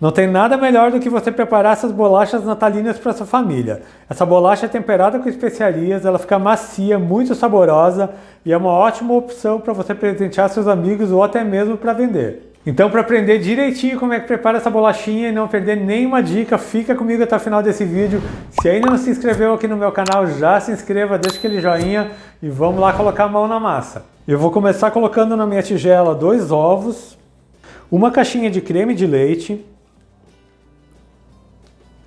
Não tem nada melhor do que você preparar essas bolachas natalinas para sua família. Essa bolacha é temperada com especiarias, ela fica macia, muito saborosa e é uma ótima opção para você presentear seus amigos ou até mesmo para vender. Então, para aprender direitinho como é que prepara essa bolachinha e não perder nenhuma dica, fica comigo até o final desse vídeo. Se ainda não se inscreveu aqui no meu canal, já se inscreva, deixa aquele joinha e vamos lá colocar a mão na massa. Eu vou começar colocando na minha tigela 2 ovos, uma caixinha de creme de leite,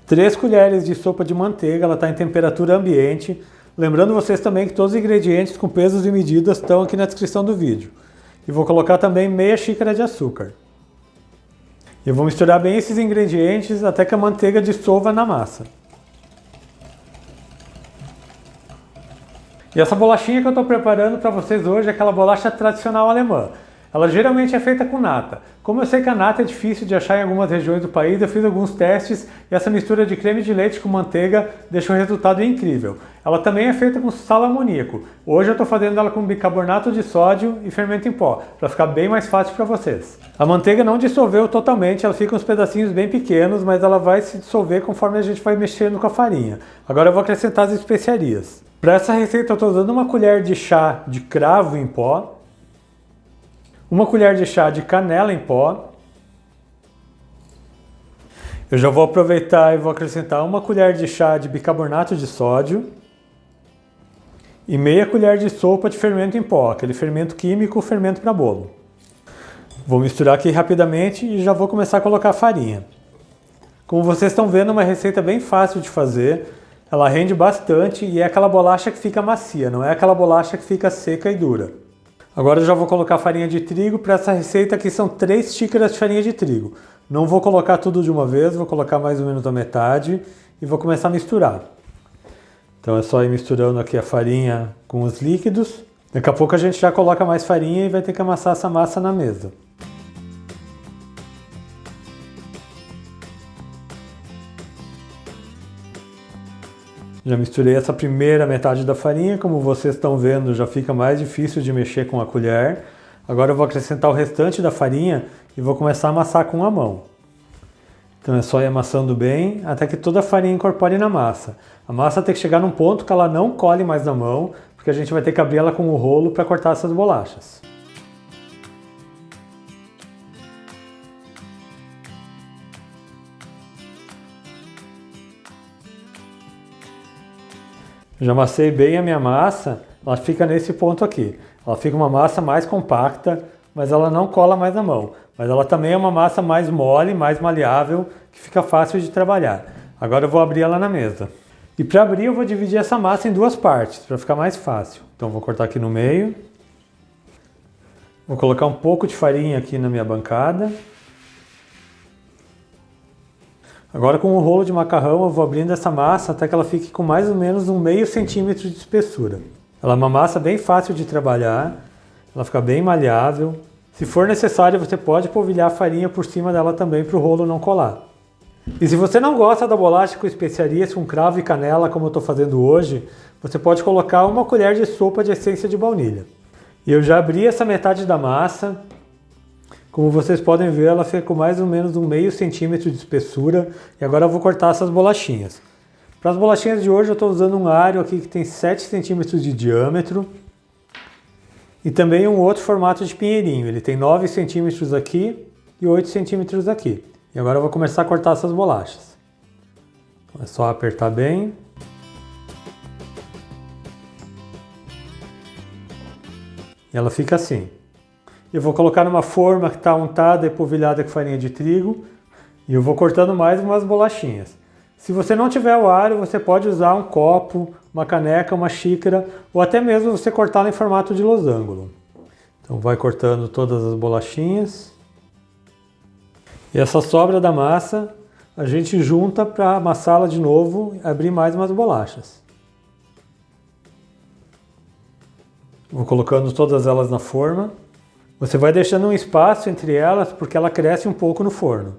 3 colheres de sopa de manteiga, ela está em temperatura ambiente. Lembrando vocês também que todos os ingredientes com pesos e medidas estão aqui na descrição do vídeo. E vou colocar também meia xícara de açúcar. Eu vou misturar bem esses ingredientes até que a manteiga dissolva na massa. E essa bolachinha que eu estou preparando para vocês hoje é aquela bolacha tradicional alemã. Ela geralmente é feita com nata. Como eu sei que a nata é difícil de achar em algumas regiões do país, eu fiz alguns testes e essa mistura de creme de leite com manteiga deixa um resultado incrível. Ela também é feita com sal amoníaco. Hoje eu estou fazendo ela com bicarbonato de sódio e fermento em pó, para ficar bem mais fácil para vocês. A manteiga não dissolveu totalmente, ela fica uns pedacinhos bem pequenos, mas ela vai se dissolver conforme a gente vai mexendo com a farinha. Agora eu vou acrescentar as especiarias. Para essa receita eu estou usando uma colher de chá de cravo em pó, uma colher de chá de canela em pó. Eu já vou aproveitar e vou acrescentar uma colher de chá de bicarbonato de sódio e meia colher de sopa de fermento em pó, aquele fermento químico, fermento para bolo. Vou misturar aqui rapidamente e já vou começar a colocar a farinha. Como vocês estão vendo, é uma receita bem fácil de fazer, ela rende bastante e é aquela bolacha que fica macia, não é aquela bolacha que fica seca e dura. Agora eu já vou colocar farinha de trigo. Para essa receita aqui são 3 xícaras de farinha de trigo. Não vou colocar tudo de uma vez, vou colocar mais ou menos a metade e vou começar a misturar. Então é só ir misturando aqui a farinha com os líquidos. Daqui a pouco a gente já coloca mais farinha e vai ter que amassar essa massa na mesa. Já misturei essa primeira metade da farinha, como vocês estão vendo já fica mais difícil de mexer com a colher. Agora eu vou acrescentar o restante da farinha e vou começar a amassar com a mão. Então é só ir amassando bem até que toda a farinha incorpore na massa. A massa tem que chegar num ponto que ela não colhe mais na mão, porque a gente vai ter que abrir ela com o rolo para cortar essas bolachas. Já amassei bem a minha massa, ela fica nesse ponto aqui. Ela fica uma massa mais compacta, mas ela não cola mais na mão. Mas ela também é uma massa mais mole, mais maleável, que fica fácil de trabalhar. Agora eu vou abrir ela na mesa. E para abrir eu vou dividir essa massa em 2 partes, para ficar mais fácil. Então eu vou cortar aqui no meio. Vou colocar um pouco de farinha aqui na minha bancada. Agora com o rolo de macarrão eu vou abrindo essa massa até que ela fique com mais ou menos um meio centímetro de espessura. Ela é uma massa bem fácil de trabalhar, ela fica bem maleável. Se for necessário você pode polvilhar a farinha por cima dela também para o rolo não colar. E se você não gosta da bolacha com especiarias, com cravo e canela como eu estou fazendo hoje, você pode colocar uma colher de sopa de essência de baunilha. E eu já abri essa metade da massa. Como vocês podem ver, ela fica com mais ou menos um meio centímetro de espessura. E agora eu vou cortar essas bolachinhas. Para as bolachinhas de hoje eu estou usando um aro aqui que tem 7 centímetros de diâmetro. E também um outro formato de pinheirinho. Ele tem 9 centímetros aqui e 8 centímetros aqui. E agora eu vou começar a cortar essas bolachas. É só apertar bem. E ela fica assim. Eu vou colocar numa forma que está untada e polvilhada com farinha de trigo. E eu vou cortando mais umas bolachinhas. Se você não tiver o aro, você pode usar um copo, uma caneca, uma xícara, ou até mesmo você cortá-la em formato de losango. Então vai cortando todas as bolachinhas. E essa sobra da massa a gente junta para amassá-la de novo e abrir mais umas bolachas. Vou colocando todas elas na forma. Você vai deixando um espaço entre elas porque ela cresce um pouco no forno.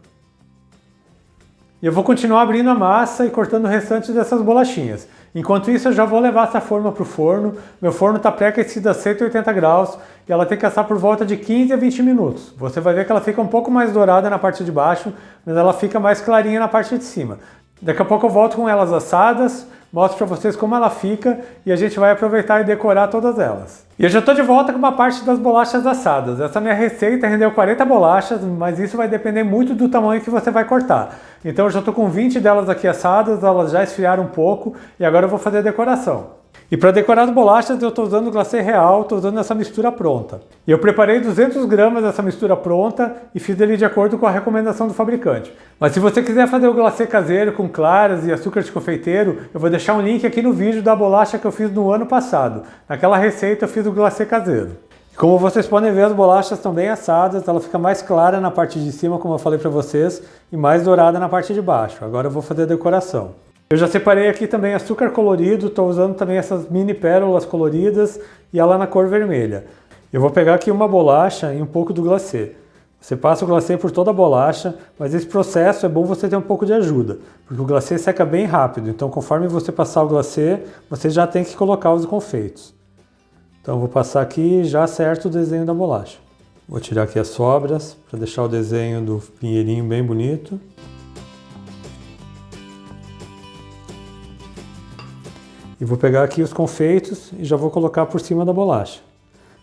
E eu vou continuar abrindo a massa e cortando o restante dessas bolachinhas. Enquanto isso, eu já vou levar essa forma para o forno. Meu forno está pré-aquecido a 180 graus e ela tem que assar por volta de 15 a 20 minutos. Você vai ver que ela fica um pouco mais dourada na parte de baixo, mas ela fica mais clarinha na parte de cima. Daqui a pouco eu volto com elas assadas, mostro para vocês como ela fica e a gente vai aproveitar e decorar todas elas. E eu já estou de volta com uma parte das bolachas assadas. Essa minha receita rendeu 40 bolachas, mas isso vai depender muito do tamanho que você vai cortar. Então eu já estou com 20 delas aqui assadas, elas já esfriaram um pouco e agora eu vou fazer a decoração. E para decorar as bolachas eu estou usando o glacê real, estou usando essa mistura pronta. E eu preparei 200 gramas dessa mistura pronta e fiz ele de acordo com a recomendação do fabricante. Mas se você quiser fazer o glacê caseiro com claras e açúcar de confeiteiro, eu vou deixar um link aqui no vídeo da bolacha que eu fiz no ano passado. Naquela receita eu fiz o glacê caseiro. E como vocês podem ver, as bolachas estão bem assadas, ela fica mais clara na parte de cima, como eu falei para vocês, e mais dourada na parte de baixo. Agora eu vou fazer a decoração. Eu já separei aqui também açúcar colorido, estou usando também essas mini pérolas coloridas e ela na cor vermelha. Eu vou pegar aqui uma bolacha e um pouco do glacê. Você passa o glacê por toda a bolacha, mas esse processo é bom você ter um pouco de ajuda, porque o glacê seca bem rápido, então conforme você passar o glacê, você já tem que colocar os confeitos. Então eu vou passar aqui e já acerto o desenho da bolacha. Vou tirar aqui as sobras para deixar o desenho do pinheirinho bem bonito. E vou pegar aqui os confeitos e já vou colocar por cima da bolacha.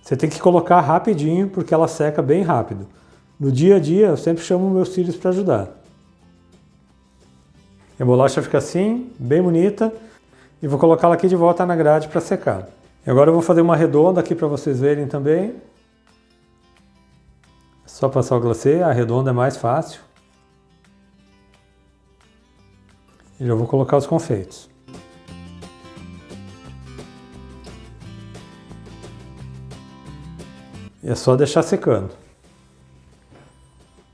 Você tem que colocar rapidinho porque ela seca bem rápido. No dia a dia eu sempre chamo meus filhos para ajudar. E a bolacha fica assim, bem bonita. E vou colocá-la aqui de volta na grade para secar. E agora eu vou fazer uma redonda aqui para vocês verem também. É só passar o glacê, a redonda é mais fácil. E já vou colocar os confeitos. E é só deixar secando.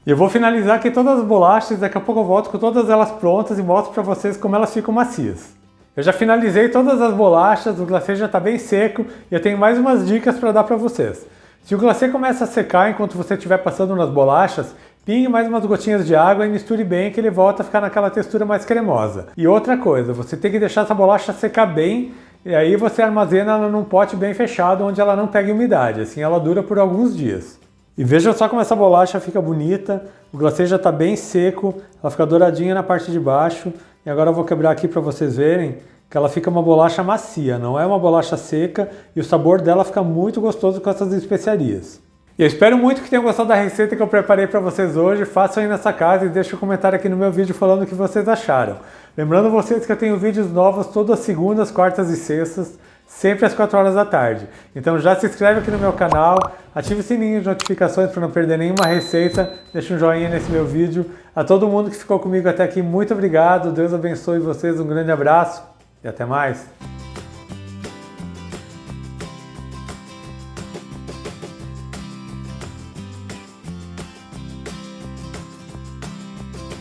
E eu vou finalizar aqui todas as bolachas, daqui a pouco eu volto com todas elas prontas e mostro para vocês como elas ficam macias. Eu já finalizei todas as bolachas, o glacê já está bem seco e eu tenho mais umas dicas para dar para vocês. Se o glacê começa a secar enquanto você estiver passando nas bolachas, pingue mais umas gotinhas de água e misture bem que ele volta a ficar naquela textura mais cremosa. E outra coisa, você tem que deixar essa bolacha secar bem. E aí você armazena ela num pote bem fechado, onde ela não pega umidade, assim ela dura por alguns dias. E veja só como essa bolacha fica bonita, o glacê já está bem seco, ela fica douradinha na parte de baixo. E agora eu vou quebrar aqui para vocês verem que ela fica uma bolacha macia, não é uma bolacha seca e o sabor dela fica muito gostoso com essas especiarias. E eu espero muito que tenham gostado da receita que eu preparei para vocês hoje. Façam aí nessa casa e deixem um comentário aqui no meu vídeo falando o que vocês acharam. Lembrando vocês que eu tenho vídeos novos todas as segundas, quartas e sextas, sempre às 4 horas da tarde. Então já se inscreve aqui no meu canal, ative o sininho de notificações para não perder nenhuma receita, deixa um joinha nesse meu vídeo. A todo mundo que ficou comigo até aqui, muito obrigado, Deus abençoe vocês, um grande abraço e até mais.